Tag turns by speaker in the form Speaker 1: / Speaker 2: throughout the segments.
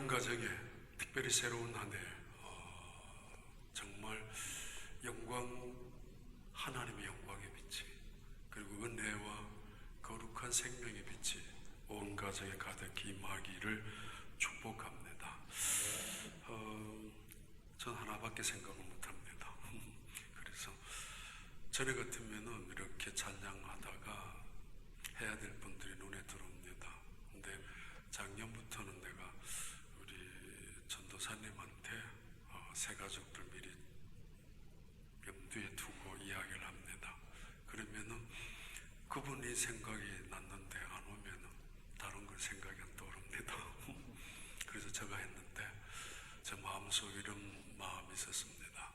Speaker 1: 가정에 특별히 새로운 한 해 정말 하나님의 영광의 빛이, 그리고 은혜와 거룩한 생명의 빛이 온 가정에 가득히 임하기를 축복합니다. 전 하나밖에 생각을 못합니다. 그래서 전에 같으면은 이렇게 찬양하다가 해야 될 분들이 눈에 들어옵니다. 근데 작년부터는 내가 우리 전도사님한테 새 가족들 미리 염두에 두고 이야기를 합니다. 그러면은 그분이 생각이 났는데 안 오면은 다른 걸 생각이 안 떠오릅니다. 그래서 제가 했는데 제 마음속에 이런 마음이 있었습니다.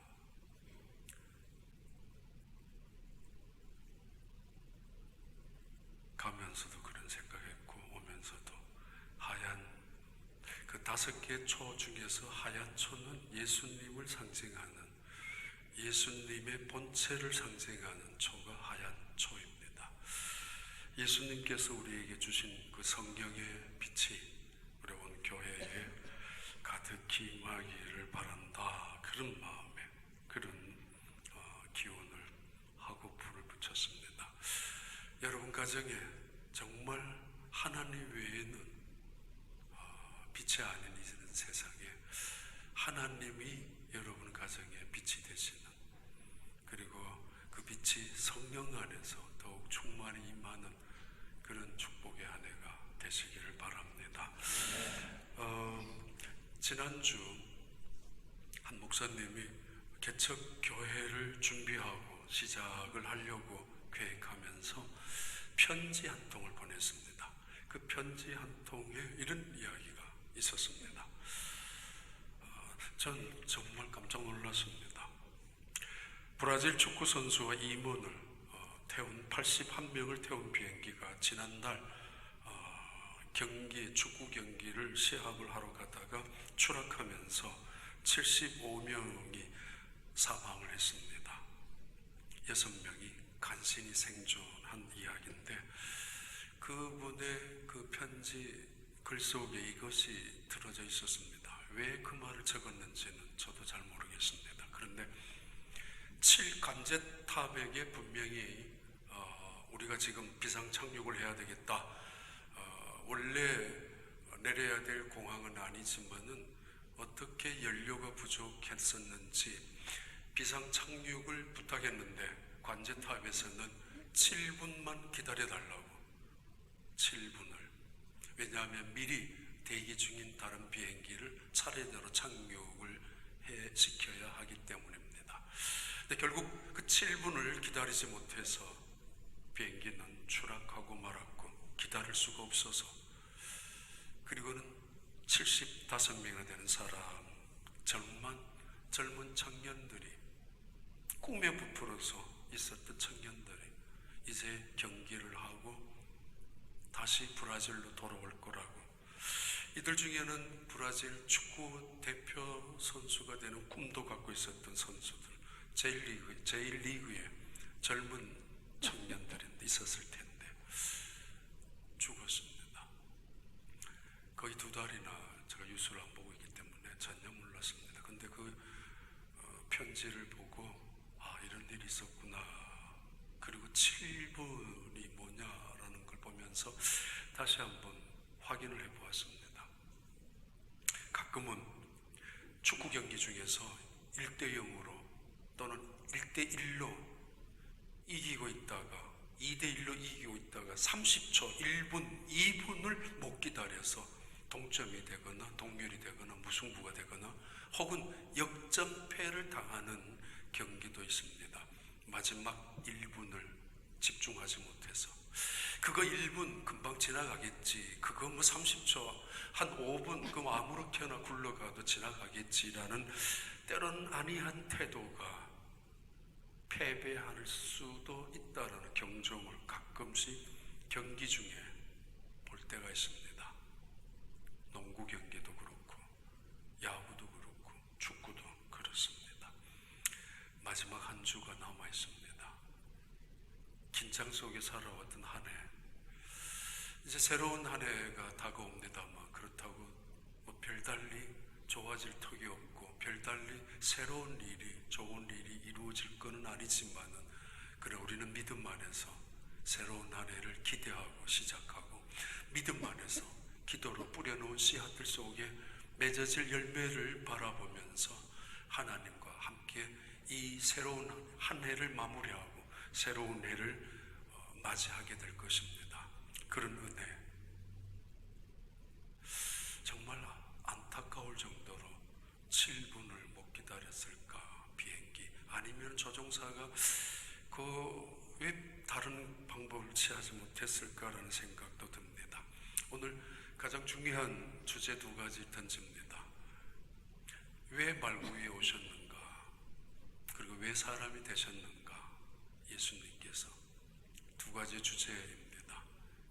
Speaker 1: 가면서도 그런 생각했고 오면서도 하얀 그 5개의 초 중에서 하얀 초는 예수님을 상징하는, 예수님의 본체를 상징하는 초가 하얀 초입니다. 예수님께서 우리에게 주신 그 성령의 빛이 우리 온 교회에 가득히 임하기를 바란다, 그런 마음에 그런 기원을 하고 불을 붙였습니다. 여러분 가정에 정말 하나님 외에는 빛이 아닌 이 세상에 하나님이 여러분 가정에 빛이 되시는, 그리고 그 빛이 성령 안에서 더욱 충만히 임하는 그런 축복의 한 해가 되시기를 바랍니다. 지난주 한 목사님이 개척 교회를 준비하고 시작을 하려고 계획하면서 편지 한 통을 보냈습니다. 그 편지 한 통에 이런 이야기가 있었습니다. 전 정말 깜짝 놀랐습니다. 브라질 축구 선수와 임원을 태운 81명을 태운 비행기가 지난달 축구 경기를 시합을 하러 가다가 추락하면서 75명이 사망을 했습니다. 6명이 간신히 생존한 이야기인데, 그분의 그 편지 글 속에 이것이 들어져 있었습니다. 왜 그 말을 적었는지는 저도 잘 모르겠습니다. 그런데 7관제탑에게 분명히 우리가 지금 비상 착륙을 해야 되겠다, 원래 내려야 될 공항은 아니지만은 어떻게 연료가 부족했었는지 비상 착륙을 부탁했는데 관제탑에서는 7분만 기다려달라고, 7분을. 왜냐하면 미리 대기 중인 다른 비행기를 차례대로 착륙을 시켜야 하기 때문입니다. 근데 결국 그 7분을 기다리지 못해서 비행기는 추락하고 말았고, 기다릴 수가 없어서, 그리고는 75명이나 되는 사람, 젊은 청년들이, 꿈에 부풀어서 있었던 청년들이 이제 경기를 하고 다시 브라질로 돌아올 거라고, 이들 중에는 브라질 축구 대표 선수가 되는 꿈도 갖고 있었던 선수들, 제1리그에 젊은 청년들이 있었을 텐데 죽었습니다. 거의 2달이나 제가 뉴스를 안 보고 있기 때문에 전혀 몰랐습니다. 근데 그 편지를 보고 이런 일이 있었구나, 그리고 7분이 뭐냐라는 걸 보면서 다시 한번 확인을 해보았습니다. 가끔은 축구 경기 중에서 1대0으로 또는 1대1로 이기고 있다가 2대1로 이기고 있다가 30초, 1분, 2분을 못 기다려서 동점이 되거나 동률이 되거나 무승부가 되거나 혹은 역전패를 당하는 경기도 있습니다. 마지막 1분을 집중하지 못해서, 그거 1분 금방 지나가겠지, 그거 30초, 한 5분 그럼 아무렇게나 굴러가도 지나가겠지라는 때론 아니한 태도가 패배할 수도 있다라는 경종을 가끔씩 경기 중에 볼 때가 있습니다. 농구 경기도 그렇고 야구도 그렇고 축구도 그렇습니다. 마지막 한 주가 남아 있습니다. 긴장 속에 살아왔던 한 해, 이제 새로운 한 해가 다가옵니다만 그렇다고 별다를 좋아질 턱이 없고 별달리 새로운 일이, 좋은 일이 이루어질 것은 아니지만은, 그래 우리는 믿음 안에서 새로운 한 해를 기대하고 시작하고, 믿음 안에서 기도로 뿌려놓은 씨앗들 속에 맺어질 열매를 바라보면서 하나님과 함께 이 새로운 한 해를 마무리하고 새로운 해를 맞이하게 될 것입니다. 그런 은혜, 정말 안타까울 정도로 7분을 못 기다렸을까 비행기, 아니면 조종사가 왜 다른 방법을 취하지 못했을까라는 생각도 듭니다. 오늘 가장 중요한 주제 두 가지 던집니다. 왜 말구 위에 오셨는가, 그리고 왜 사람이 되셨는가. 예수님께서 두 가지 주제입니다.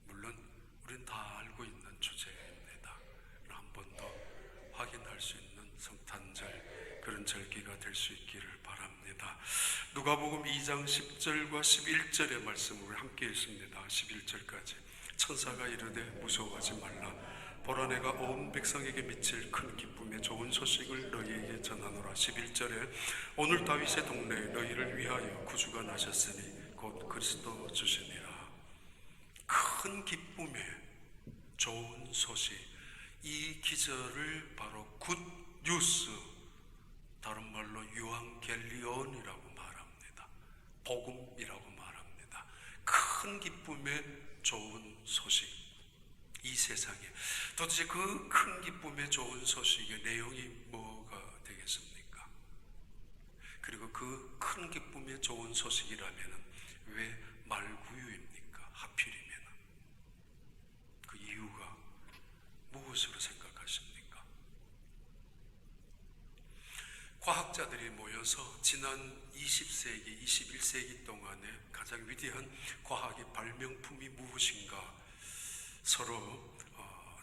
Speaker 1: 물론 우린 다 알고 있는 주제입니다. 한 번 더 확인할 수 있는 성탄절, 그런 절기가 될 수 있기를 바랍니다. 누가복음 2장 10절과 11절의 말씀을 함께 읽습니다. 11절까지. 천사가 이르되 무서워하지 말라. 보라, 내가 온 백성에게 미칠 큰 기쁨의 좋은 소식을 너희에게 전하노라. 11절에 오늘 다윗의 동네에 너희를 위하여 구주가 나셨으니 곧 그리스도 주시니라. 큰 기쁨의 좋은 소식, 이 기절을 바로 굿 뉴스, 다른 말로 유앙겔리온이라고 말합니다. 복음이라고 말합니다. 큰 기쁨의 좋은 소식, 이 세상에. 도대체 그 큰 기쁨의 좋은 소식의 내용이 뭐가 되겠습니까? 그리고 그 큰 기쁨의 좋은 소식이라면 왜 말구유입니까? 하필이면. 그 이유가 무엇으로 생각하십니까? 과학자들이 모여서 지난 20세기, 21세기 동안에 가장 위대한 과학의 발명품이 무엇인가 서로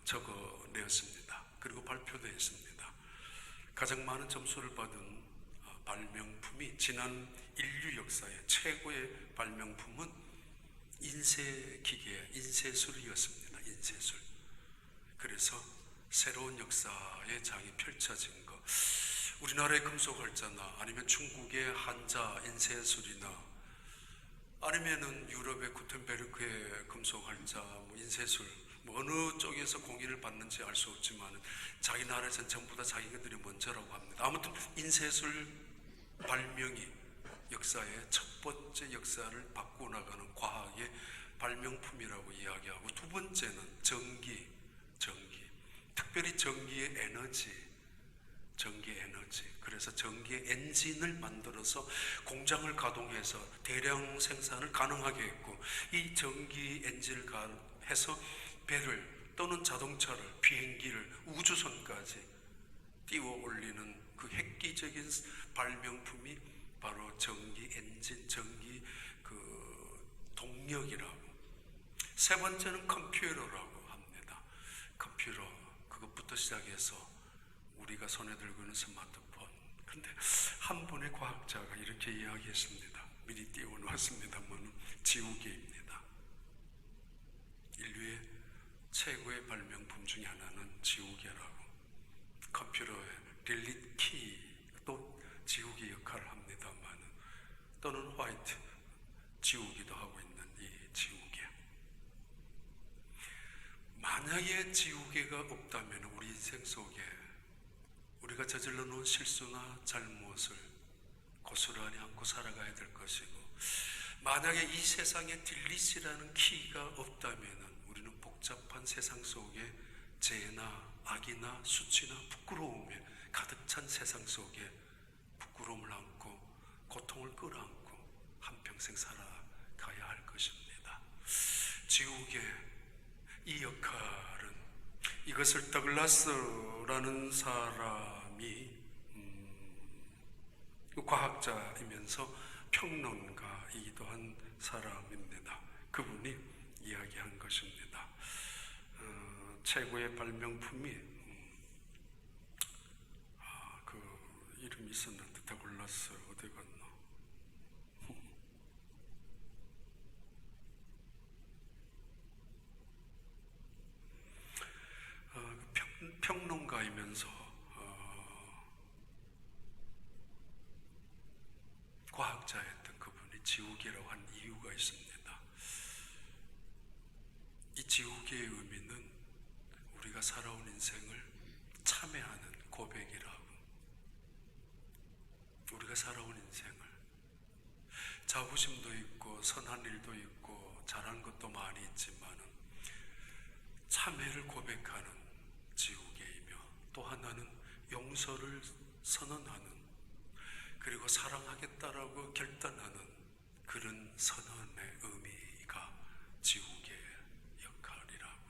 Speaker 1: 적어내었습니다. 그리고 발표되었습니다. 가장 많은 점수를 받은 발명품이, 지난 인류 역사의 최고의 발명품은 인쇄기계, 인쇄술이었습니다. 인쇄술. 그래서 새로운 역사의 장이 펼쳐진 것. 우리나라의 금속활자나 아니면 중국의 한자 인쇄술이나 아니면은 유럽의 구텐베르크의 금속활자, 인쇄술, 어느 쪽에서 공인을 받는지 알 수 없지만 자기 나라에서는 전부 다 자기들이 먼저라고 합니다. 아무튼 인쇄술 발명이 역사의 첫 번째 역사를 바꿔나가는 과학의 발명품이라고 이야기하고, 두 번째는 전기, 특별히 전기의 에너지. 그래서 전기의 엔진을 만들어서 공장을 가동해서 대량 생산을 가능하게 했고, 이 전기 엔진을 해서 배를 또는 자동차를, 비행기를, 우주선까지 띄워 올리는 그 획기적인 발명품이 바로 전기 엔진, 전기 동력이라고. 세 번째는 컴퓨터라고 합니다. 컴퓨터, 그것부터 시작해서 우리가 손에 들고 있는 스마트폰. 그런데 한 분의 과학자가 이렇게 이야기했습니다. 미리 띄워놓았습니다만 지우개입니다. 인류의 최고의 발명품 중에 하나는 지우개라고. 컴퓨터의 딜리트 키도 지우개 역할을 합니다만, 또는 화이트 지우기도 하고 있는 이 지우개. 만약에 지우개가 없다면 우리 인생 속에 우리가 저질러 놓은 실수나 잘못을 고스란히 안고 살아가야 될 것이고, 만약에 이 세상에 딜리시라는 키가 없다면 우리는 복잡한 세상 속에 죄나 악이나 수치나 부끄러움에 가득 찬 세상 속에 부끄러움을 안고 고통을 끌어안고 한평생 살아가야 할 것입니다. 지우개, 이 역할은, 이것을 더글라스라는 사람이 과학자이면서 평론가이기도 한 사람입니다. 그분이 이야기한 것입니다. 최고의 발명품이 그 이름이 있었는데, 더글라스 어디 갔나? 평론가이면서 과학자였던 그분이 지우개라고 한 이유가 있습니다. 이 지우개의 의미는 우리가 살아온 인생을 참회하는 고백이라고. 우리가 살아온 인생을 자부심도 있고 선한 일도 있고 잘한 것도 많이 있지만은 참회를 고백하는 지우개이며, 또 하나는 용서를 선언하는, 그리고 사랑하겠다라고 결단하는 그런 선언의 의미가 지우개의 역할이라고.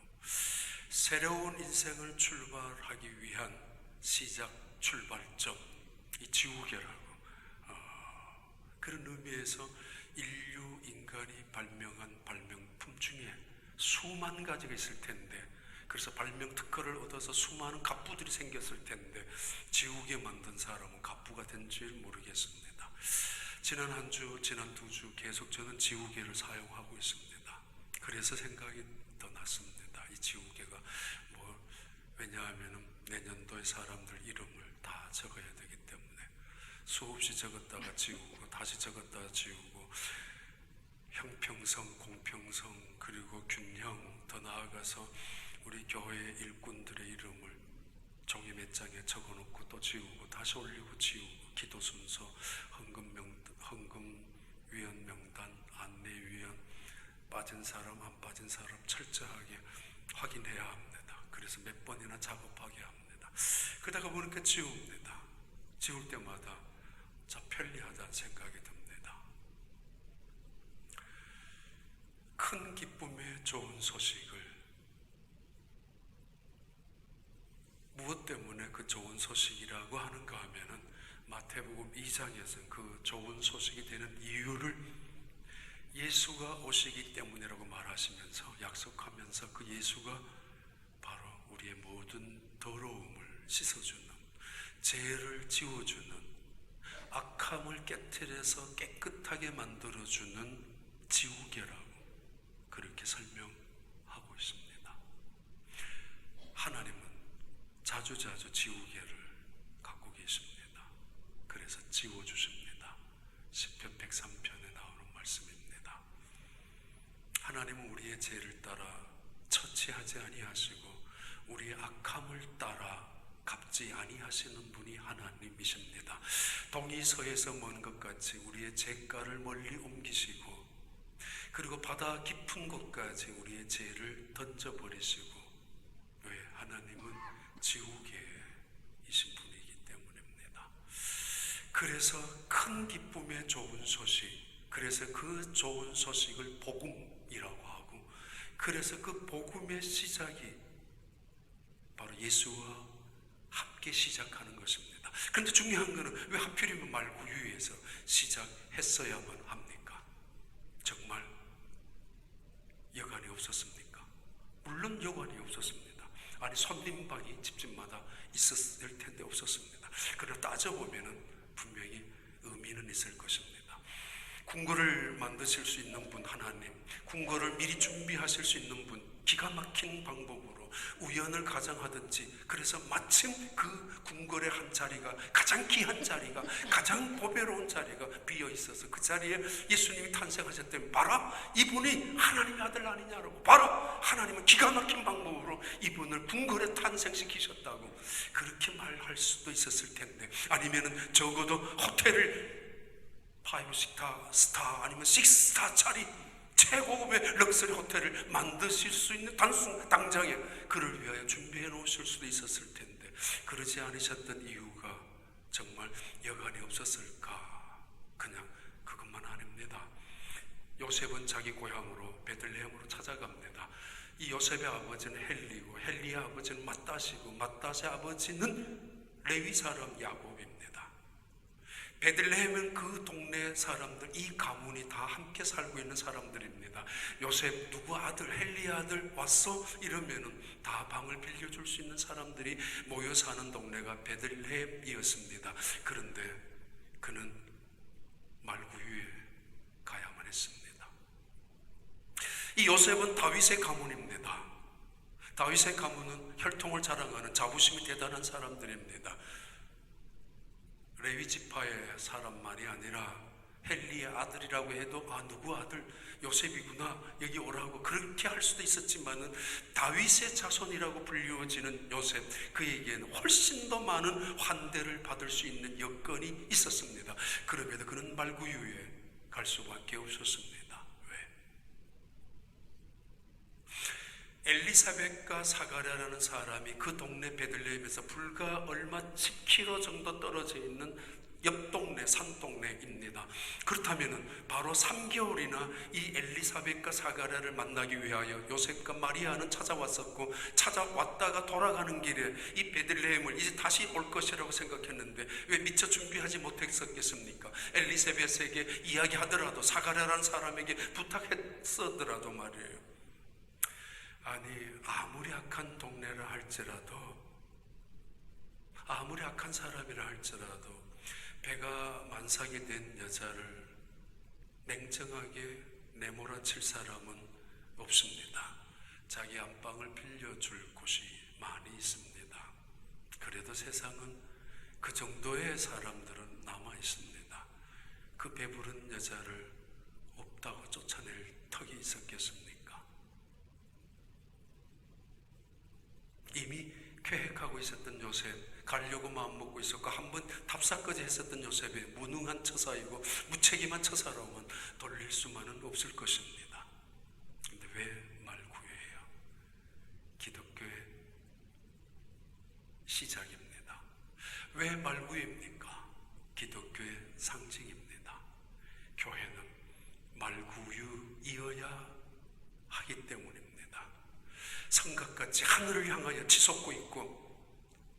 Speaker 1: 새로운 인생을 출발하기 위한 시작 출발점, 이 지우개라고. 그런 의미에서 인간이 발명한 발명품 중에 수만 가지가 있을 텐데, 그래서 발명 특허를 얻어서 수많은 갑부들이 생겼을 텐데 지우개 만든 사람은 갑부가 된지 모르겠습니다. 지난 한 주, 지난 2주 계속 저는 지우개를 사용하고 있습니다. 그래서 생각이 더 났습니다. 이 지우개가 왜냐하면 내년도에 사람들 이름을 다 적어야 되기 때문에 수없이 적었다가 지우고 다시 적었다가 지우고, 형평성, 공평성, 그리고 균형, 더 나아가서 우리 교회의 일꾼들의 이름을 종이 몇 장에 적어놓고 또 지우고 다시 올리고 지우고, 기도 순서, 헌금위원 명단, 안내위원, 빠진 사람 안 빠진 사람 철저하게 확인해야 합니다. 그래서 몇 번이나 작업하게 합니다. 그러다가 보니까 지웁니다. 지울 때마다 참 편리하다는 생각이 듭니다. 큰 기쁨의 좋은 소식을, 무엇 때문에 그 좋은 소식이라고 하는가 하면은 마태복음 2장에서는 그 좋은 소식이 되는 이유를 예수가 오시기 때문이라고 말하시면서 약속하면서, 그 예수가 바로 우리의 모든 더러움을 씻어주는, 죄를 지워주는, 악함을 깨트려서 깨끗하게 만들어주는 지우개라고 그렇게 설명하고 있습니다. 하나님은 자주자주 지우개를 갖고 계십니다. 그래서 지워주십니다. 시편 103편에 나오는 말씀입니다. 하나님은 우리의 죄를 따라 처치하지 아니하시고 우리의 악함을 따라 갚지 아니하시는 분이 하나님이십니다. 동이 서에서 먼 것 같이 우리의 죄가를 멀리 옮기시고, 그리고 바다 깊은 곳까지 우리의 죄를 던져버리시고, 왜? 하나님은 지우개이신 분이기 때문입니다. 그래서 큰 기쁨의 좋은 소식, 그래서 그 좋은 소식을 복음이라고 하고, 그래서 그 복음의 시작이 바로 예수와 함께 시작하는 것입니다. 그런데 중요한 것은 왜 하필이면 말구유에서 시작했어야만 합니까? 정말 여관이 없었습니까? 물론 여관이 없었습니다. 아니, 손님방이 집집마다 있었을 텐데 없었습니다. 그러나 따져보면 분명히 의미는 있을 것입니다. 궁궐을 만드실 수 있는 분 하나님, 궁궐을 미리 준비하실 수 있는 분, 기가 막힌 방법으로 우연을 가정하든지, 그래서 마침 그 궁궐의 한 자리가, 가장 귀한 자리가, 가장 보배로운 자리가 비어 있어서 그 자리에 예수님이 탄생하셨다면, 봐라, 이분이 하나님의 아들 아니냐라고, 봐라, 하나님은 기가 막힌 방법으로 이분을 궁궐에 탄생시키셨다고 그렇게 말할 수도 있었을 텐데, 아니면은 적어도 호텔을 5스타 아니면 6스타짜리 최고급의 럭셔리 호텔을 만드실 수 있는 당장에 그를 위하여 준비해 놓으실 수도 있었을 텐데, 그러지 않으셨던 이유가 정말 여간이 없었을까? 그냥 그것만 아닙니다. 요셉은 자기 고향으로 베들레헴으로 찾아갑니다. 이 요셉의 아버지는 헬리고, 헬리의 아버지는 맏다시고, 맏다시의 아버지는 레위 사람 야곱입니다. 베들레헴은 그 동네 사람들, 이 가문이 다 함께 살고 있는 사람들입니다. 요셉 누구 아들, 헬리 아들 왔어? 이러면은 다 방을 빌려줄 수 있는 사람들이 모여 사는 동네가 베들레헴이었습니다. 그런데 그는 말구유에 가야만 했습니다. 이 요셉은 다윗의 가문입니다. 다윗의 가문은 혈통을 자랑하는 자부심이 대단한 사람들입니다. 레위 지파의 사람만이 아니라 헬리의 아들이라고 해도 누구 아들? 요셉이구나, 여기 오라고 그렇게 할 수도 있었지만은 다윗의 자손이라고 불리워지는 요셉, 그에게는 훨씬 더 많은 환대를 받을 수 있는 여건이 있었습니다. 그럼에도 그는 말구유에 갈 수밖에 없었습니다. 왜? 엘리사벳과 사가랴라는 사람이 그 동네 베들레헴에서 불과 얼마 10km 정도 떨어져 있는 옆 동네, 산동네입니다. 그렇다면 바로 3개월이나 이 엘리사벳과 사가랴를 만나기 위하여 요셉과 마리아는 찾아왔었고, 찾아왔다가 돌아가는 길에 이 베들레헴을 이제 다시 올 것이라고 생각했는데 왜 미처 준비하지 못했었겠습니까? 엘리사벳에게 이야기하더라도, 사가랴라는 사람에게 부탁했었더라도 말이에요. 아니, 아무리 악한 동네라 할지라도, 아무리 악한 사람이라 할지라도 배가 만삭이 된 여자를 냉정하게 내몰아칠 사람은 없습니다. 자기 안방을 빌려줄 곳이 많이 있습니다. 그래도 세상은 그 정도의 사람들은 남아 있습니다. 그 배부른 여자를 없다고 쫓아낼 턱이 있었겠습니까? 이미 계획하고 있었던 요셉, 가려고 마음먹고 있었고 한번 답사까지 했었던 요셉의 무능한 처사이고 무책임한 처사로만 돌릴 수만은 없을 것입니다. 근데 왜 말구유예요? 기독교의 시작입니다. 왜 말구유입니까? 기독교의 상징입니다. 교회는 말구유이어야 하기 때문입니다. 성곽같이 하늘을 향하여 치솟고 있고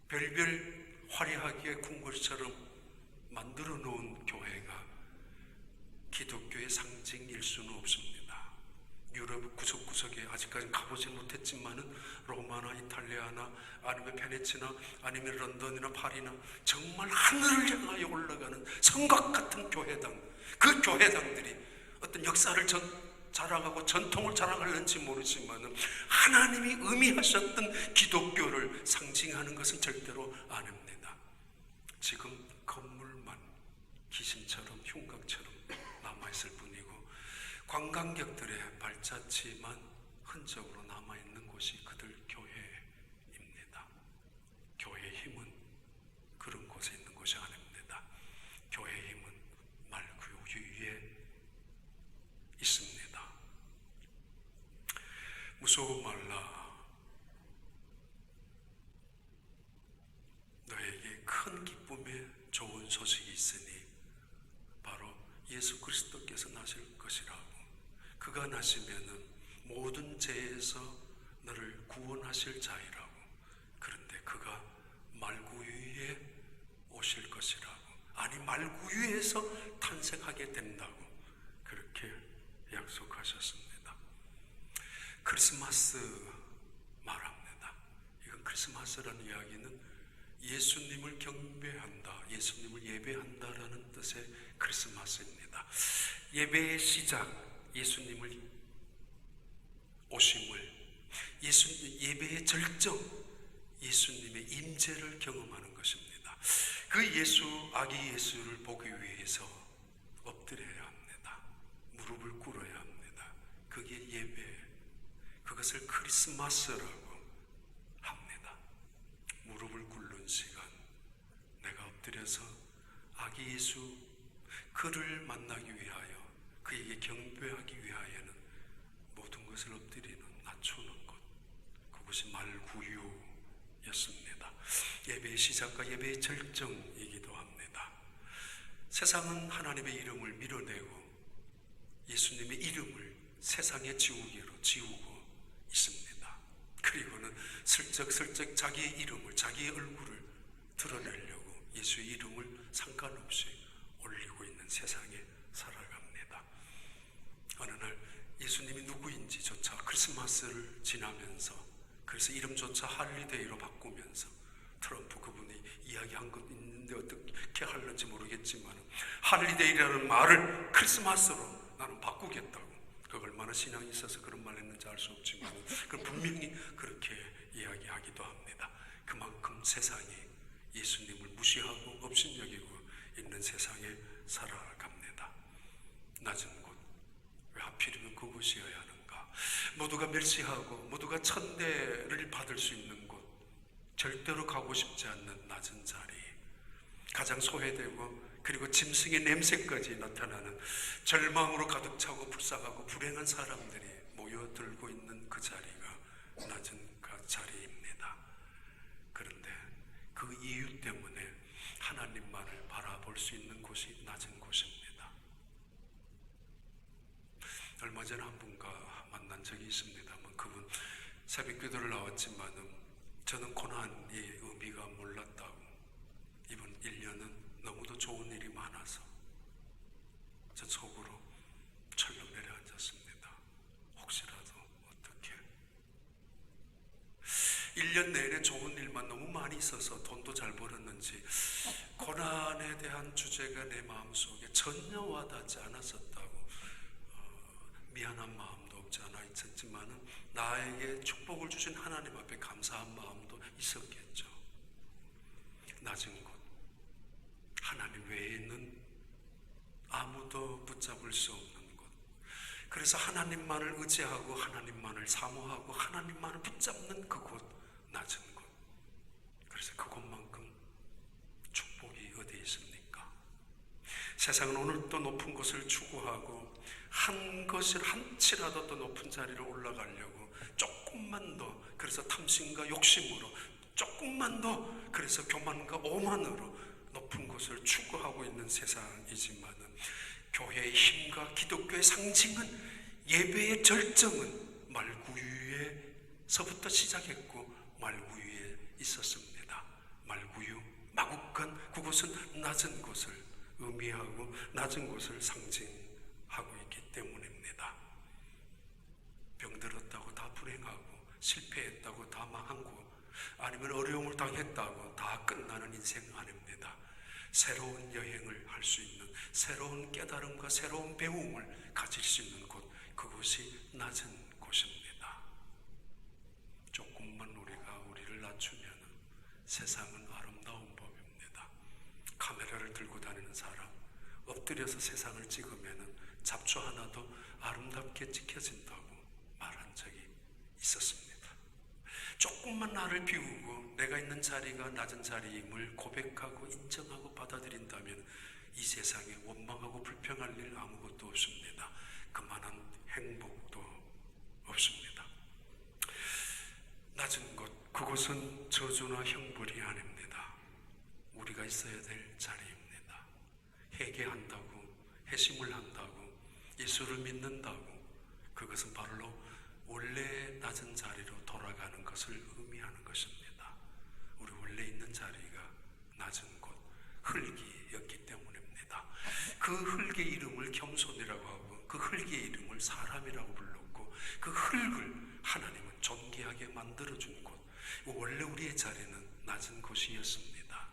Speaker 1: 별별 화려하게 궁궐처럼 만들어 놓은 교회가 기독교의 상징일 수는 없습니다. 유럽 구석구석에 아직까지 가보지 못했지만은 로마나 이탈리아나 아니면 베네치나 아니면 런던이나 파리나 정말 하늘을 향하여 올라가는 성곽 같은 교회당, 그 교회당들이 어떤 역사를 자랑하고 전통을 자랑하는지 모르지만 하나님이 의미하셨던 기독교를 상징하는 것은 절대로 아닙니다. 지금 건물만 기신처럼 흉곽처럼 남아있을 뿐이고 관광객들의 발자취만 흔적으로 남아있는 곳이 그들 교회입니다. 교회의 힘은 그런 곳에 있는 것이 아닙니다. 교회의 힘은 말구유 위에 있습니다. 무서워 말라. 너에게 큰 기쁨의 좋은 소식이 있으니 바로 예수 그리스도께서 나실 것이라고. 그가 나시면은 모든 죄에서 너를 구원하실 자이라고. 그런데 그가 말구유에 오실 것이라고. 아니, 말구유에서 탄생하게 된다고 그렇게 약속하셨습니다. 크리스마스 말합니다. 이건 크리스마스라는 이야기는 예수님을 경배한다, 예수님을 예배한다라는 뜻의 크리스마스입니다. 예배의 시작, 예수님을 오심을, 예배의 절정, 예수님의 임재를 경험하는 것입니다. 그 예수, 아기 예수를 보기 위해서 엎드려야 합니다. 무릎을 꿇어야 합니다. 그게 예배, 그것을 크리스마스라고 합니다. 무릎을 꿇는 시간, 내가 엎드려서 아기 예수, 그를 만나기 위하여, 그에게 경배하기 위하여는 모든 것을 엎드리는, 낮추는 것, 그것이 말구유였습니다. 예배의 시작과 예배의 절정이기도 합니다. 세상은 하나님의 이름을 밀어내고 예수님의 이름을 세상의 지우개로 지우고 있습니다. 그리고는 슬쩍슬쩍 자기의 이름을, 자기의 얼굴을 드러내려고 예수의 이름을 상관없이 올리고 있는 세상에 살아갑니다. 어느 날 예수님이 누구인지조차 크리스마스를 지나면서, 그래서 이름조차 할리데이로 바꾸면서, 트럼프 그분이 이야기한 것 있는데 어떻게 하는지 모르겠지만 할리데이라는 말을 크리스마스로 나는 바꾸겠다고. 그 얼마나 신앙이 있어서 그런 말 했는지 알 수 없지만 분명히 그렇게 이야기하기도 합니다. 그만큼 세상이 예수님을 무시하고 업신여기고 있는 세상에 살아갑니다. 낮은 곳. 왜 하필이면 그곳이어야 하는가? 모두가 멸시하고 모두가 천대를 받을 수 있는 곳, 절대로 가고 싶지 않는 낮은 자리, 가장 소외되고 그리고 짐승의 냄새까지 나타나는 절망으로 가득 차고 불쌍하고 불행한 사람들이 모여들고 있는 그 자리가 낮은 그 자리입니다. 그런데 그 이유 때문에 하나님만을 바라볼 수 있는 곳이 낮은 곳입니다. 얼마 전에 한 분과 만난 적이 있습니다만 그분 새벽기도를 나왔지만은 저는 고난의 의미가 몰랐다고, 이번 1년은 너무도 좋은 일이 많아서 저 속으로 철렁 내려앉았습니다. 혹시라도 어떻게 1년 내내 좋은 일만 너무 많이 있어서 돈도 잘 벌었는지 고난에 대한 주제가 내 마음속에 전혀 와닿지 않았었다고, 미안한 마음도 없지 않아 있었지만은 나에게 축복을 주신 하나님 앞에 감사한 마음도 있었겠죠. 낮은 곳, 하나님 외에는 아무도 붙잡을 수 없는 곳. 그래서 하나님만을 의지하고 하나님만을 사모하고 하나님만을 붙잡는 그곳, 낮은 곳. 그래서 그곳만큼 축복이 어디에 있습니까? 세상은 오늘 또 높은 곳을 추구하고 한 것을 한치라도 더 높은 자리로 올라가려고 조금만 더, 그래서 탐심과 욕심으로 조금만 더, 그래서 교만과 오만으로 높은 곳을 추구하고 있는 세상이지만은 교회의 힘과 기독교의 상징은, 예배의 절정은 말구유에서부터 시작했고 말구유에 있었습니다. 말구유, 마국간, 그곳은 낮은 곳을 의미하고 낮은 곳을 상징하고 있기 때문입니다. 병들었다고 다 불행하고, 실패했다고 다 망한 곳, 아니면 어려움을 당했다고 다 끝나는 인생 아닙니다. 새로운 여행을 할 수 있는, 새로운 깨달음과 새로운 배움을 가질 수 있는 곳, 그곳이 낮은 곳입니다. 조금만 우리가 우리를 낮추면 세상은 아름다운 법입니다. 카메라를 들고 다니는 사람, 엎드려서 세상을 찍으면 잡초 하나도 아름답게 찍혀진다고 말한 적이 있었습니다. 조금만 나를 비우고 내가 있는 자리가 낮은 자리임을 고백하고 인정하고 받아들인다면 이 세상에 원망하고 불평할 일 아무것도 없습니다. 그만한 행복도 없습니다. 낮은 곳, 그곳은 저주나 형벌이 아닙니다. 우리가 있어야 될 자리입니다. 회개한다고, 회심을 한다고, 예수를 믿는다고, 그것은 바로 원래 낮은 자리로 돌아가는 것을 의미하는 것입니다. 우리 원래 있는 자리가 낮은 곳, 흙이었기 때문입니다. 그 흙의 이름을 겸손이라고 하고 그 흙의 이름을 사람이라고 불렀고, 그 흙을 하나님은 존귀하게 만들어준 곳, 원래 우리의 자리는 낮은 곳이었습니다.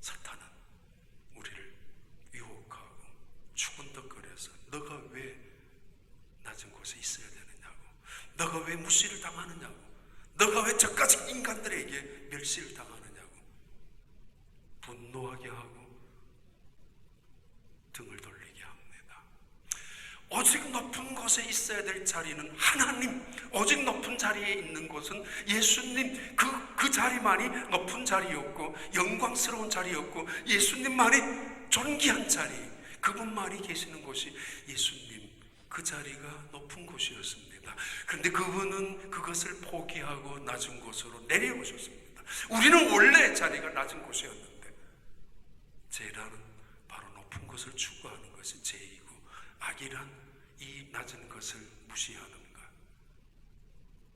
Speaker 1: 사탄은 우리를 유혹하고 추근덕거려서 너가 왜 낮은 곳에 있어야 되느냐고, 너가 왜 무시를 당하느냐고, 너가 왜 저까지 인간들에게 멸시를 당하느냐고 분노하게 하고 등을 돌리게 합니다. 오직 높은 곳에 있어야 될 자리는 하나님, 오직 높은 자리에 있는 곳은 예수님, 그 자리만이 높은 자리였고 영광스러운 자리였고 예수님만이 존귀한 자리, 그분만이 계시는 곳이 예수님, 그 자리가 높은 곳이었습니다. 그런데 그분은 그것을 포기하고 낮은 곳으로 내려오셨습니다. 우리는 원래 자리가 낮은 곳이었는데 죄라는 바로 높은 곳을 추구하는 것이 죄이고, 악이란 이 낮은 것을 무시하는 것,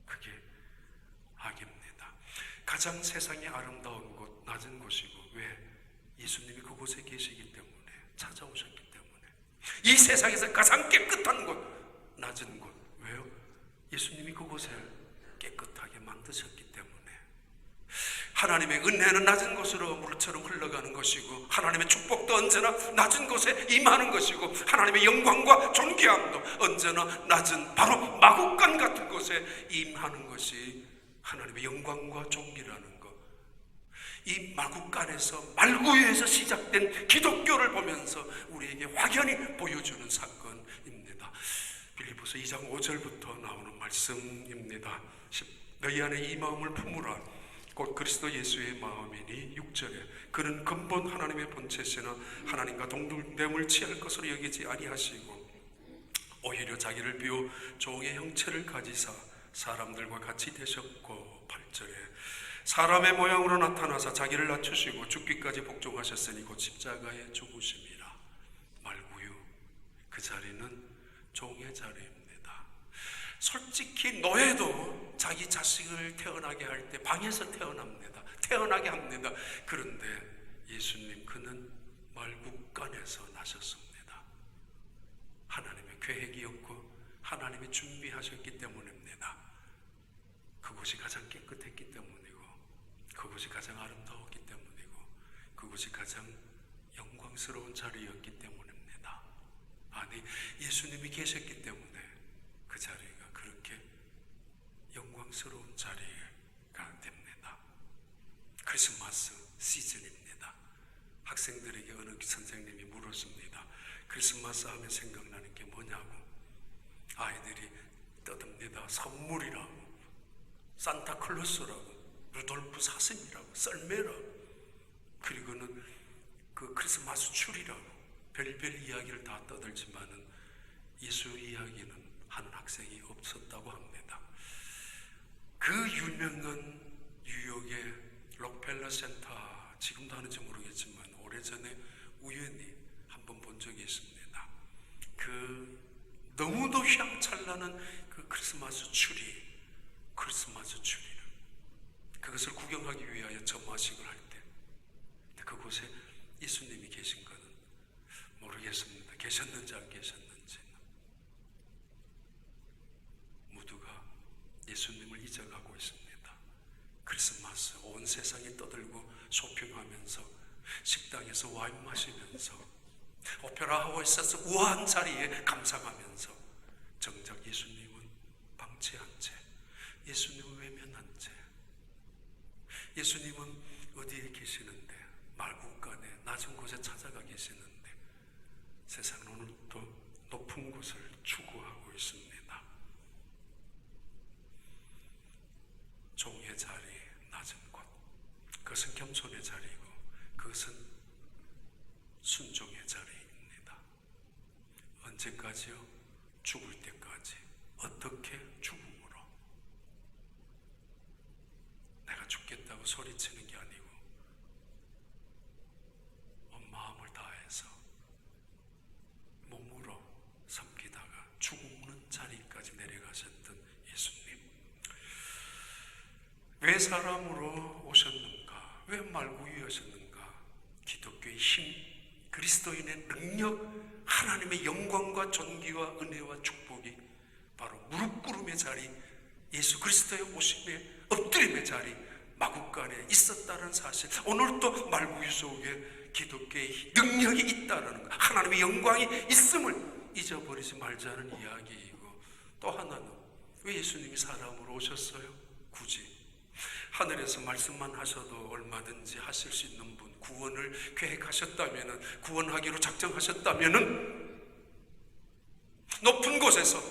Speaker 1: 그게 악입니다. 가장 세상에 아름다운 곳, 낮은 곳이고, 왜? 예수님이 그곳에 계시기 때문에, 찾아오셨기 때문에. 이 세상에서 가장 깨끗한 곳, 낮은 곳. 왜요? 예수님이 그곳을 깨끗하게 만드셨기 때문에. 하나님의 은혜는 낮은 곳으로 물처럼 흘러가는 것이고, 하나님의 축복도 언제나 낮은 곳에 임하는 것이고, 하나님의 영광과 존귀함도 언제나 낮은, 바로 마국간 같은 곳에 임하는 것이 하나님의 영광과 존귀라는 것. 이 마국간에서 말구유에서 시작된 기독교를 보면서 우리에게 확연히 보여주는 사건입니다. 빌립보서 2장 5절부터 나오는 말씀입니다. 너희 안에 이 마음을 품으라. 곧 그리스도 예수의 마음이니 6절에 그는 근본 하나님의 본체시나 하나님과 동등됨을 취할 것으로 여기지 아니하시고 오히려 자기를 비워 종의 형체를 가지사 사람들과 같이 되셨고 8절에 사람의 모양으로 나타나사 자기를 낮추시고 죽기까지 복종하셨으니 곧 십자가에 죽으심이라. 말구유, 그 자리는 종의 자리입니다. 솔직히 노예도 자기 자식을 태어나게 할 때 방에서 태어납니다. 태어나게 합니다. 그런데 예수님, 그는 말국간에서 나셨습니다. 하나님의 계획이었고 하나님이 준비하셨기 때문입니다. 그곳이 가장 깨끗했기 때문이고 그곳이 가장 아름다웠기 때문이고 그곳이 가장 영광스러운 자리였기 때문입니다. 아니, 예수님이 계셨기 때문에 그 자리가 그렇게 영광스러운 자리가 됩니다. 크리스마스 시즌입니다. 학생들에게 어느 선생님이 물었습니다. 크리스마스 하면 생각나는 게 뭐냐고. 아이들이 떠듭니다. 선물이라고, 산타클로스라고, 루돌프 사슴이라고, 썰매라고, 그리고는 그 크리스마스 추리라고 별별 이야기를 다 떠들지만은 예수 이야기는 한 학생이 없었다고 합니다. 그 유명한 뉴욕의 록펠러 센터, 지금도 하는지 모르겠지만 오래전에 우연히 한번 본 적이 있습니다. 그 너무도 휘황찬란한 그 크리스마스 추리를 그것을 구경하기 위하여 점화식을 할 때 그곳에 예수님이 계신 거는 모르겠습니다. 계셨는지 안 계셨는지. 모두가 예수님을 잊어가고 있습니다. 크리스마스 온 세상이 떠들고 쇼핑하면서 식당에서 와인 마시면서 오페라 하우스에서 우아한 자리에 감상하면서 정작 예수님은 방치한 채, 예수님은 외면한 채, 예수님은 어디에 계시는데, 말국간에 낮은 곳에 찾아가 계시는데 세상은 오늘도 높은 곳을 추구하고 있습니다. 종의 자리, 낮은 곳, 그것은 겸손의 자리이고 그것은 순종의 자리입니다. 언제까지요? 죽을 때까지. 어떻게? 죽음으로. 내가 죽겠다고 소리치는 게 아니고 온 마음을 다해서 몸으로 섬기다가 죽는 자리까지 내려가셨던 예수님. 왜 사람으로 오셨는가? 왜 말구유하셨는가? 기독교의 힘, 그리스도인의 능력, 하나님의 영광과 존귀와 은혜와 축복이 바로 무릎꿇음의 자리, 예수 그리스도의 오심의 엎드림의 자리, 마국간에 있었다는 사실, 오늘도 말구유 속에 기독교의 능력이 있다는 것, 하나님의 영광이 있음을 잊어버리지 말자는 이야기이고, 또 하나는 왜 예수님이 사람으로 오셨어요? 굳이 하늘에서 말씀만 하셔도 얼마든지 하실 수 있는 분, 구원을 계획하셨다면은, 구원하기로 작정하셨다면은 높은 곳에서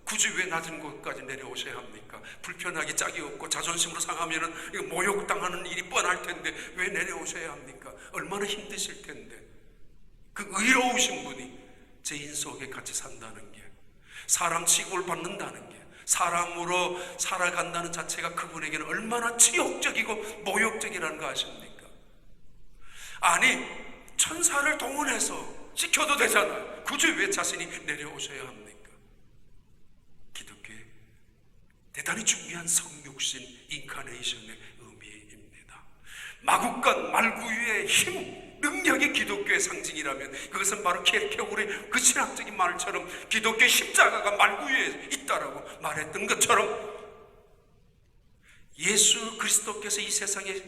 Speaker 1: 굳이 왜 낮은 곳까지 내려오셔야 합니까? 불편하기 짝이 없고 자존심으로 상하면은 모욕당하는 일이 뻔할 텐데 왜 내려오셔야 합니까? 얼마나 힘드실 텐데. 그 의로우신 분이 죄인 속에 같이 산다는 게, 사람 취급을 받는다는 게, 사람으로 살아간다는 자체가 그분에게는 얼마나 치욕적이고 모욕적이라는 거 아십니까? 아니, 천사를 동원해서 지켜도 되잖아요. 굳이 왜 자신이 내려오셔야 합니까? 기독교의 대단히 중요한 성육신, 인카네이션의 의미입니다. 마국간, 말구유의 힘, 능력이 기독교의 상징이라면 그것은 바로 케르케고르의 그 신학적인 말처럼 기독교의 십자가가 말구유에 있다라고 말했던 것처럼 예수 그리스도께서 이 세상에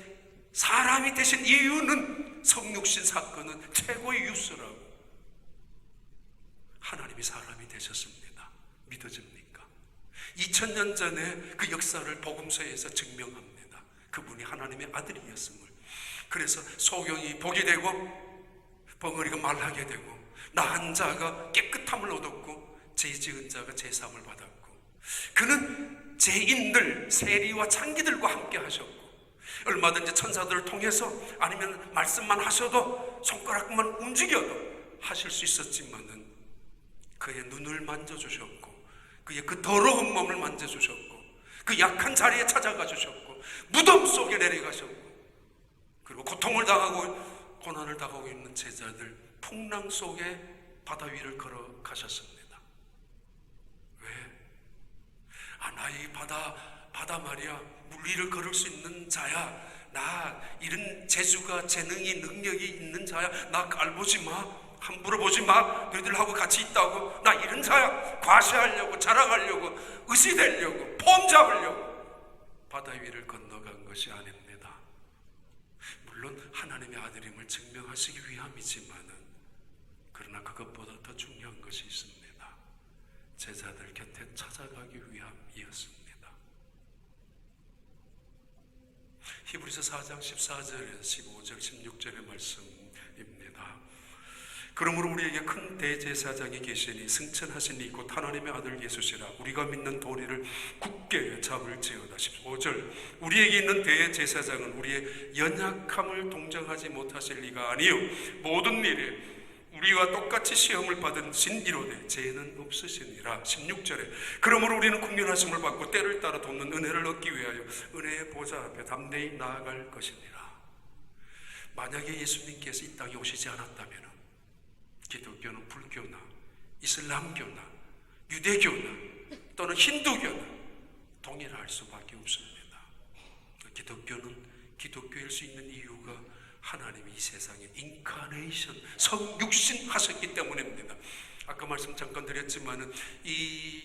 Speaker 1: 사람이 되신 이유는 성육신 사건은 최고의 유수라고. 하나님이 사람이 되셨습니다. 믿어집니까? 2000년 전에 그 역사를 복음서에서 증명합니다. 그분이 하나님의 아들이었음을. 그래서 소경이 복이 되고 벙어리가 말하게 되고 나한 자가 깨끗함을 얻었고 죄 지은 자가 제사함을 받았고, 그는 죄인들 세리와 창기들과 함께 하셨고, 얼마든지 천사들을 통해서 아니면 말씀만 하셔도 손가락만 움직여도 하실 수 있었지만은 그의 눈을 만져주셨고 그의 그 더러운 몸을 만져주셨고 그 약한 자리에 찾아가 주셨고 무덤 속에 내려가셨고, 그리고 고통을 당하고 고난을 당하고 있는 제자들 풍랑 속에 바다 위를 걸어가셨습니다. 왜? 나 이 바다 말이야 물 위를 걸을 수 있는 자야, 나 이런 재주가 재능이 능력이 있는 자야, 나 깔보지 마, 함부로 보지 마, 너희들하고 같이 있다고, 나 이런 자야. 과시하려고 자랑하려고 의시되려고 폼 잡으려고 바다 위를 건너간 것이 아닙니다. 물론 하나님의 아들임을 증명하시기 위함이지만은, 그러나 그것보다 더 중요한 것이 있습니다. 제자들 곁에 찾아가기 위함이었습니다. 히브리서 4장 14절, 15절, 16절의 말씀입니다. 그러므로 우리에게 큰 대제사장이 계시니 승천하신 이 곧 하나님의 아들 예수시라. 우리가 믿는 도리를 굳게 잡을지어다. 15절, 우리에게 있는 대제사장은 우리의 연약함을 동정하지 못하실 리가 아니요 모든 일에 우리와 똑같이 시험을 받으신 이로되 죄는 없으시니라. 16절에 그러므로 우리는 국률하심을 받고 때를 따라 돕는 은혜를 얻기 위하여 은혜의 보좌 앞에 담대히 나아갈 것이니라. 만약에 예수님께서 이 땅에 오시지 않았다면 기독교는 불교나 이슬람교나 유대교나 또는 힌두교나 동일할 수밖에 없습니다. 기독교는 기독교일 수 있는 이유가 하나님이 이 세상에 인카네이션, 성육신 하셨기 때문입니다. 아까 말씀 잠깐 드렸지만은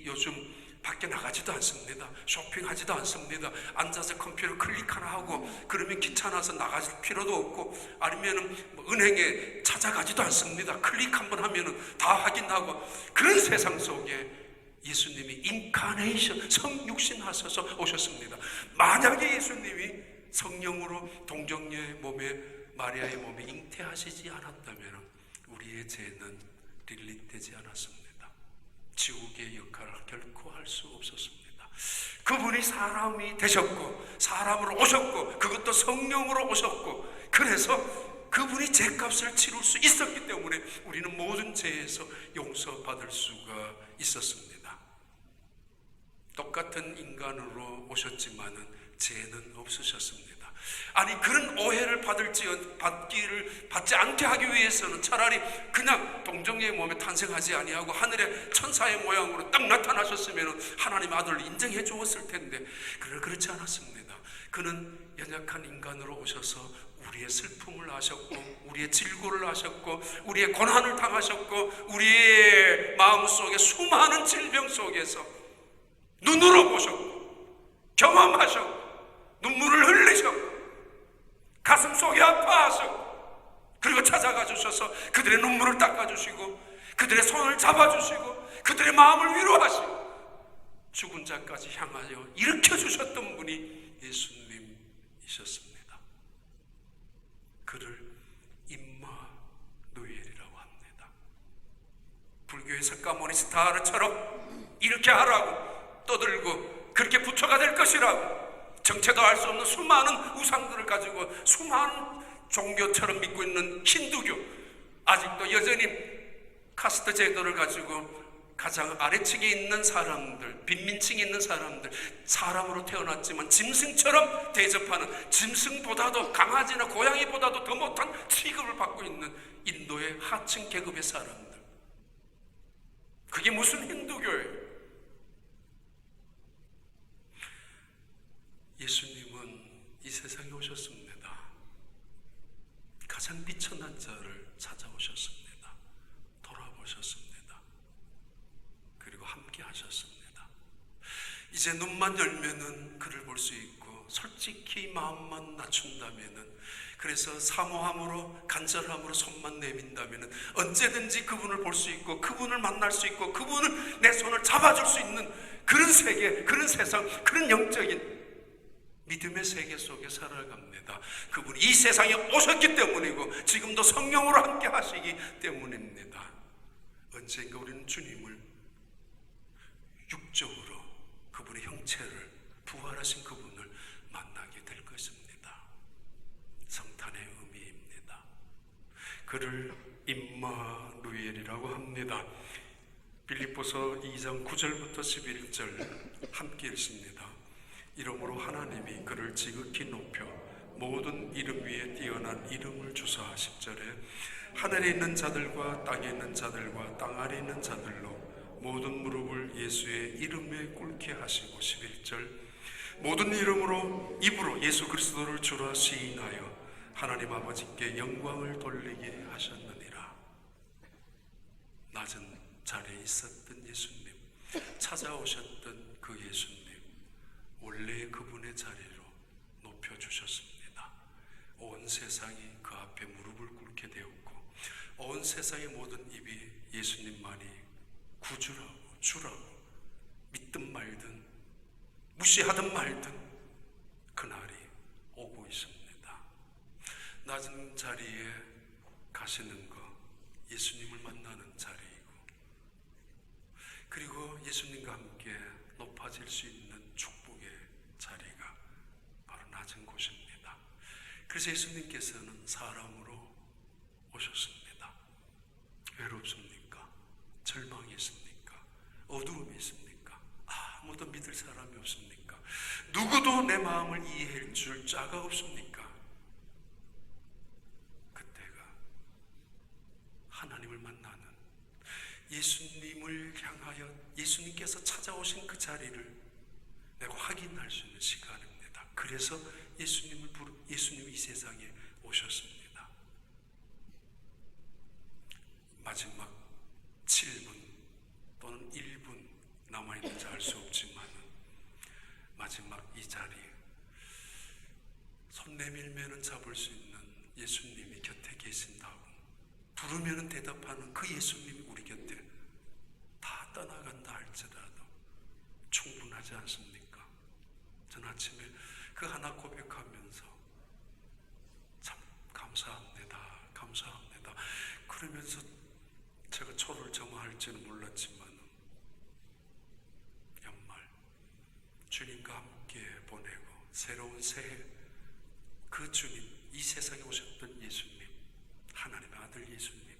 Speaker 1: 요즘 밖에 나가지도 않습니다. 쇼핑하지도 않습니다. 앉아서 컴퓨터 클릭 하나 하고 그러면 귀찮아서 나갈 필요도 없고, 아니면은 은행에 찾아가지도 않습니다. 클릭 한번 하면은 다 확인하고, 그런 세상 속에 예수님이 인카네이션, 성육신 하셔서 오셨습니다. 만약에 예수님이 성령으로 동정녀의 몸에, 마리아의 몸에 잉태하시지 않았다면 우리의 죄는 릴리되지 않았습니다. 지옥의 역할을 결코 할 수 없었습니다. 그분이 사람이 되셨고 사람으로 오셨고 그것도 성령으로 오셨고, 그래서 그분이 죄값을 치룰 수 있었기 때문에 우리는 모든 죄에서 용서받을 수가 있었습니다. 똑같은 인간으로 오셨지만은 죄는 없으셨습니다. 아니, 그런 오해를 받지 않게 하기 위해서는 차라리 그냥 동정녀의 몸에 탄생하지 아니하고 하늘의 천사의 모양으로 딱 나타나셨으면 하나님 아들을 인정해 주었을 텐데, 그러나 그렇지 않았습니다. 그는 연약한 인간으로 오셔서 우리의 슬픔을 아셨고 우리의 질고를 아셨고 우리의 고난을 당하셨고 우리의 마음속에 수많은 질병 속에서 눈으로 보셨고 경험하셨고 눈물을 흘리셨고 가슴 속이 아파하셨고, 그리고 찾아가 주셔서 그들의 눈물을 닦아주시고 그들의 손을 잡아주시고 그들의 마음을 위로하시고 죽은 자까지 향하여 일으켜주셨던 분이 예수님이셨습니다. 그를 임마누엘이라고 합니다. 불교의 석가모니 스타르처럼 이렇게 하라고 떠들고 그렇게 부처가 될 것이라고 정체도 알 수 없는 수많은 우상들을 가지고 수많은 종교처럼 믿고 있는 힌두교, 아직도 여전히 카스트 제도를 가지고 가장 아래층에 있는 사람들, 빈민층에 있는 사람들, 사람으로 태어났지만 짐승처럼 대접하는, 짐승보다도 강아지나 고양이보다도 더 못한 취급을 받고 있는 인도의 하층 계급의 사람들, 그게 무슨 힌두교예요? 예수님은 이 세상에 오셨습니다. 가장 비천한 자를 찾아오셨습니다. 돌아보셨습니다. 그리고 함께 하셨습니다. 이제 눈만 열면은 그를 볼 수 있고 솔직히 마음만 낮춘다면은, 그래서 사모함으로 간절함으로 손만 내민다면은 언제든지 그분을 볼 수 있고 그분을 만날 수 있고 그분을 내 손을 잡아줄 수 있는 그런 세계, 그런 세상, 그런 영적인 믿음의 세계 속에 살아갑니다. 그분이 이 세상에 오셨기 때문이고 지금도 성령으로 함께 하시기 때문입니다. 언젠가 우리는 주님을 육적으로 그분의 형체를 부활하신 그분을 만나게 될 것입니다. 성탄의 의미입니다. 그를 임마누엘이라고 합니다. 빌립보서 2장 9절부터 11절 함께 읽습니다. 이러므로 하나님이 그를 지극히 높여 모든 이름 위에 뛰어난 이름을 주사 10절에 하늘에 있는 자들과 땅에 있는 자들과 땅 아래 있는 자들로 모든 무릎을 예수의 이름에 꿇게 하시고 11절 모든 입으로 예수 그리스도를 주라 시인하여 하나님 아버지께 영광을 돌리게 하셨느니라. 낮은 자리에 있었던 예수님, 찾아오셨던 그 예수님, 원래 그분의 자리로 높여주셨습니다. 온 세상이 그 앞에 무릎을 꿇게 되었고 온 세상의 모든 입이 예수님만이 구주라고 주라고 믿든 말든 무시하든 말든 그날이 오고 있습니다. 낮은 자리에 가시는 것, 예수님을 만나는 자리이고 그리고 예수님과 함께 높아질 수 있는 축복의 자리가 바로 낮은 곳입니다. 그래서 예수님께서는 사람으로 오셨습니다. 외롭습니까? 절망이 있습니까? 어두움이 있습니까? 아무도 믿을 사람이 없습니까? 누구도 내 마음을 이해할 줄 자가 없습니까? 그때가 하나님을 만나는 예수님을 향하여 예수님께서 찾아오신 그 자리를 내가 확인할 수 있는 시간입니다. 그래서 예수님이 이 세상에 오셨습니다. 마지막 7분 또는 1분 남아있는지 알 수 없지만 마지막 이 자리 손 내밀면 잡을 수 있는 예수님이 곁에 계신다고 부르면 대답하는 그 예수님이 우리 곁에 다 떠나간다 할지라도 충분하지 않습니까? 전 아침에 그 하나 고백하면서 참 감사합니다. 감사합니다. 그러면서 제가 초를 점화할지는 몰랐지만 연말 주님과 함께 보내고 새로운 새해 그 주님, 이 세상에 오셨던 예수님, 하나님의 아들 예수님,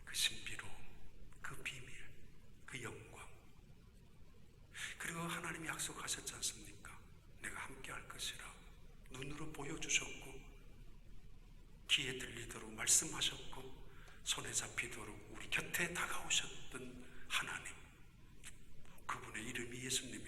Speaker 1: 그 신비로움, 그 비밀, 그 영광, 그리고 하나님이 약속하셨지 않습니까? 내가 함께 할 것이라 눈으로 보여주셨고 귀에 들리도록 말씀하셨고 손에 잡히도록 우리 곁에 다가오셨던 하나님, 그분의 이름이 예수님